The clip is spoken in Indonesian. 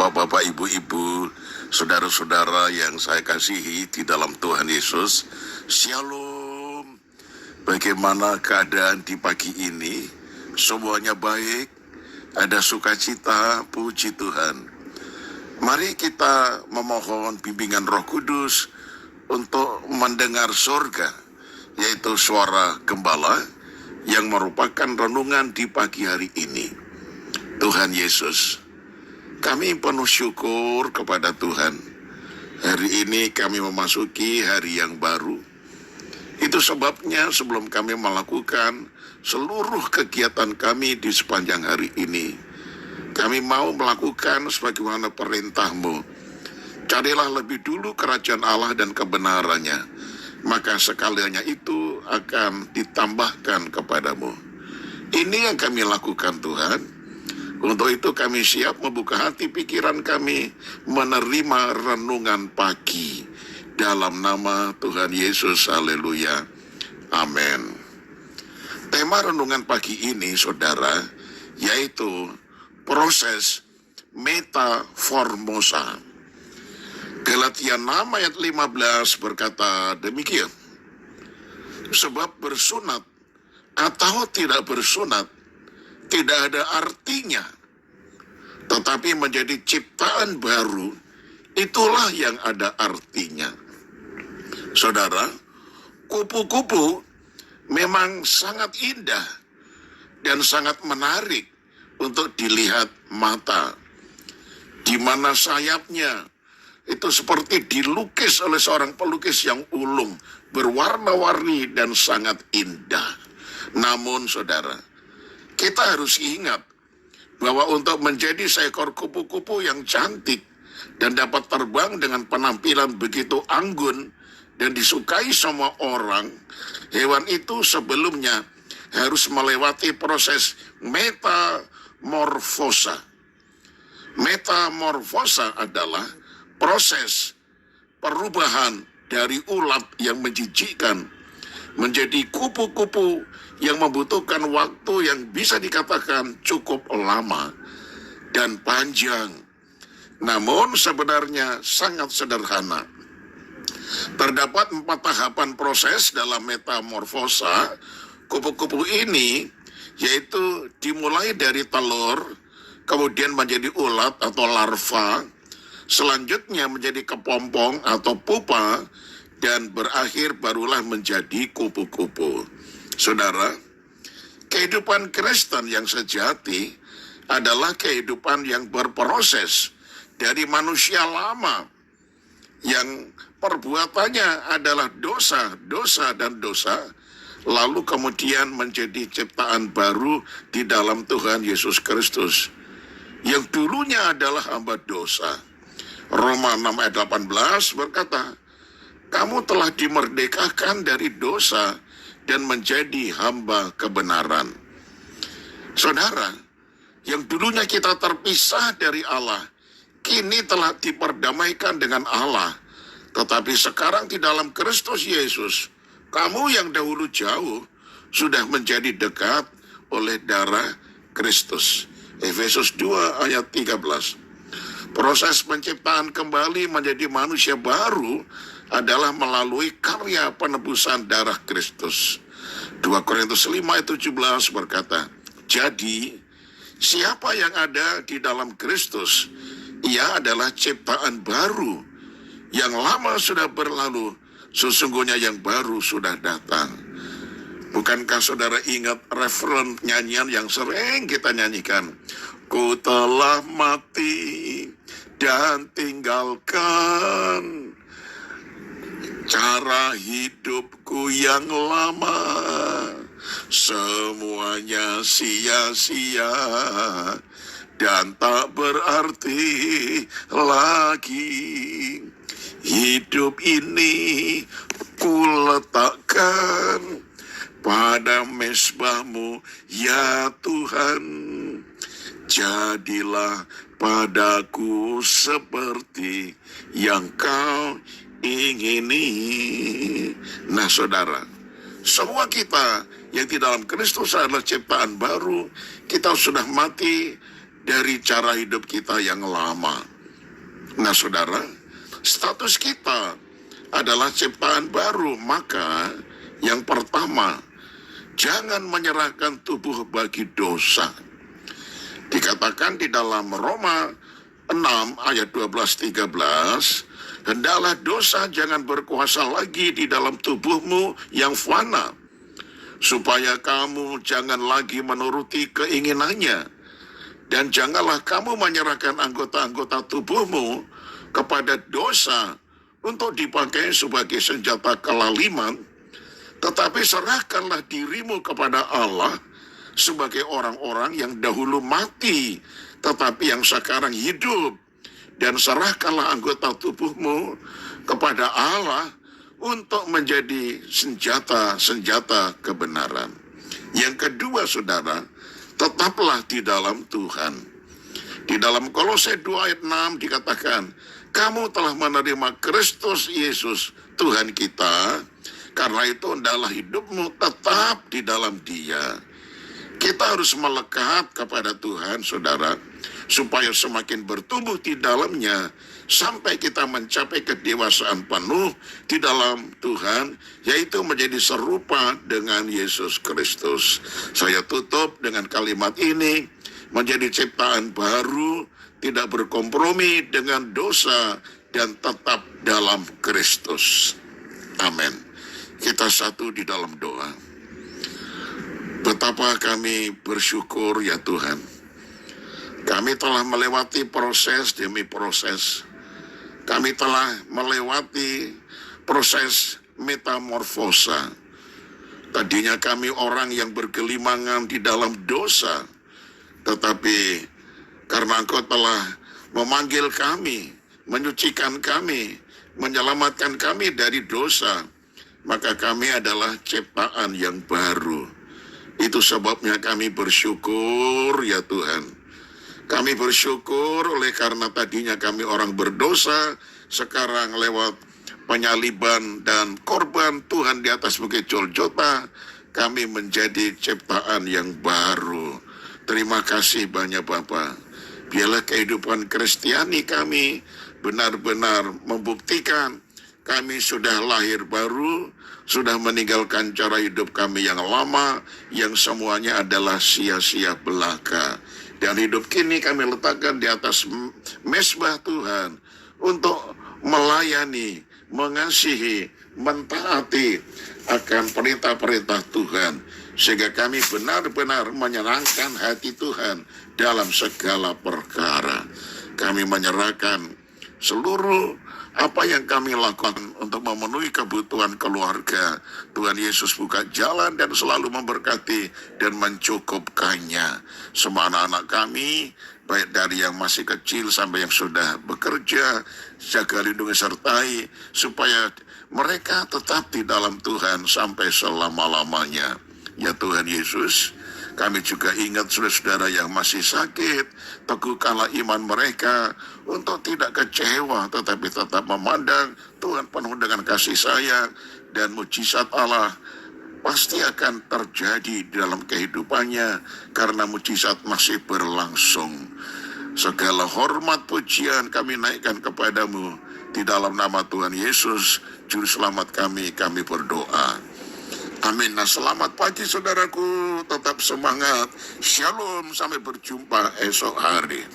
Bapak-bapak, ibu-ibu, saudara-saudara yang saya kasihi di dalam Tuhan Yesus, Shalom. Bagaimana keadaan di pagi ini? Semuanya baik, ada sukacita, puji Tuhan. Mari kita memohon bimbingan Roh Kudus untuk mendengar surga, yaitu suara gembala yang merupakan renungan di pagi hari ini. Tuhan Yesus, kami penuh syukur kepada Tuhan. Hari ini kami memasuki hari yang baru. Itu sebabnya sebelum kami melakukan seluruh kegiatan kami di sepanjang hari ini, kami mau melakukan sebagaimana perintah-Mu. Carilah lebih dulu kerajaan Allah dan kebenarannya, maka sekaliannya itu akan ditambahkan kepadamu. Ini yang kami lakukan, Tuhan. Untuk itu kami siap membuka hati pikiran kami menerima renungan pagi dalam nama Tuhan Yesus. Haleluya. Amin. Tema renungan pagi ini, saudara, yaitu proses metaformosa. Galatia 6 ayat 15 berkata demikian. Sebab bersunat atau tidak bersunat tidak ada artinya, tetapi menjadi ciptaan baru, itulah yang ada artinya. Saudara, kupu-kupu memang sangat indah dan sangat menarik untuk dilihat mata, di mana sayapnya itu seperti dilukis oleh seorang pelukis yang ulung, berwarna-warni dan sangat indah. Namun saudara, kita harus ingat bahwa untuk menjadi seekor kupu-kupu yang cantik dan dapat terbang dengan penampilan begitu anggun dan disukai semua orang, hewan itu sebelumnya harus melewati proses metamorfosa. Metamorfosa adalah proses perubahan dari ulat yang menjijikkan menjadi kupu-kupu yang membutuhkan waktu yang bisa dikatakan cukup lama dan panjang, namun sebenarnya sangat sederhana. Terdapat 4 tahapan proses dalam metamorfosa kupu-kupu ini, yaitu dimulai dari telur, kemudian menjadi ulat atau larva, selanjutnya menjadi kepompong atau pupa, dan berakhir barulah menjadi kupu-kupu. Saudara, kehidupan Kristen yang sejati adalah kehidupan yang berproses dari manusia lama yang perbuatannya adalah dosa, lalu kemudian menjadi ciptaan baru di dalam Tuhan Yesus Kristus yang dulunya adalah hamba dosa. Roma 6 ayat 18 berkata, kamu telah dimerdekakan dari dosa dan menjadi hamba kebenaran. Saudara, yang dulunya kita terpisah dari Allah, kini telah diperdamaikan dengan Allah. Tetapi sekarang di dalam Kristus Yesus, kamu yang dahulu jauh sudah menjadi dekat oleh darah Kristus. Efesus 2 ayat 13. Proses penciptaan kembali menjadi manusia baru adalah melalui karya penebusan darah Kristus. 2 Korintus 5 ayat 17 berkata, jadi siapa yang ada di dalam Kristus, ia adalah ciptaan baru. Yang lama sudah berlalu, sesungguhnya yang baru sudah datang. Bukankah saudara ingat referen nyanyian yang sering kita nyanyikan? Ku telah mati dan tinggalkan cara hidupku yang lama, semuanya sia-sia dan tak berarti lagi. Hidup ini ku letakkan pada mezbahmu ya Tuhan. Jadilah padaku seperti yang kau ingini. Nah saudara, semua kita yang di dalam Kristus adalah ciptaan baru. Kita sudah mati dari cara hidup kita yang lama. Nah saudara, status kita adalah ciptaan baru. Maka yang pertama, jangan menyerahkan tubuh bagi dosa. Dikatakan di dalam Roma 6 ayat 12-13, hendaklah dosa jangan berkuasa lagi di dalam tubuhmu yang fana, supaya kamu jangan lagi menuruti keinginannya. Dan janganlah kamu menyerahkan anggota-anggota tubuhmu kepada dosa untuk dipakai sebagai senjata kelaliman, tetapi serahkanlah dirimu kepada Allah sebagai orang-orang yang dahulu mati, tetapi yang sekarang hidup. Dan serahkanlah anggota tubuhmu kepada Allah untuk menjadi senjata-senjata kebenaran. Yang kedua saudara, tetaplah di dalam Tuhan. Di dalam Kolose 2 ayat 6 dikatakan, kamu telah menerima Kristus Yesus Tuhan kita, karena itu hendaklah hidupmu tetap di dalam Dia. Kita harus melekat kepada Tuhan, saudara, supaya semakin bertumbuh di dalamnya, sampai kita mencapai kedewasaan penuh di dalam Tuhan, yaitu menjadi serupa dengan Yesus Kristus. Saya tutup dengan kalimat ini, menjadi ciptaan baru, tidak berkompromi dengan dosa, dan tetap dalam Kristus. Amin. Kita satu di dalam doa. Betapa kami bersyukur ya Tuhan. Kami telah melewati proses demi proses. Kami telah melewati proses metamorfosa. Tadinya kami orang yang bergelimangan di dalam dosa. Tetapi karena Engkau telah memanggil kami, menyucikan kami, menyelamatkan kami dari dosa, maka kami adalah ciptaan yang baru. Itu sebabnya kami bersyukur ya Tuhan. Kami bersyukur oleh karena tadinya kami orang berdosa, sekarang lewat penyaliban dan korban Tuhan di atas bukit Golgota, kami menjadi ciptaan yang baru. Terima kasih banyak Bapa. Biarlah kehidupan Kristiani kami benar-benar membuktikan kami sudah lahir baru, sudah meninggalkan cara hidup kami yang lama, yang semuanya adalah sia-sia belaka. Dan hidup kini kami letakkan di atas mezbah Tuhan untuk melayani, mengasihi, mentaati akan perintah-perintah Tuhan. Sehingga kami benar-benar menyenangkan hati Tuhan dalam segala perkara. Kami menyerahkan seluruh apa yang kami lakukan untuk memenuhi kebutuhan keluarga. Tuhan Yesus buka jalan dan selalu memberkati dan mencukupkannya. Semua anak-anak kami, baik dari yang masih kecil sampai yang sudah bekerja, jaga lindungi sertai, supaya mereka tetap di dalam Tuhan sampai selama-lamanya. Ya Tuhan Yesus, kami juga ingat saudara-saudara yang masih sakit, teguhkanlah iman mereka untuk tidak kecewa, tetapi tetap memandang Tuhan penuh dengan kasih sayang, dan mujizat Allah pasti akan terjadi di dalam kehidupannya, karena mujizat masih berlangsung. Segala hormat pujian kami naikkan kepadamu, di dalam nama Tuhan Yesus, Juru Selamat kami berdoa. Amin. Nah, selamat pagi saudaraku, tetap semangat. Shalom, sampai berjumpa esok hari.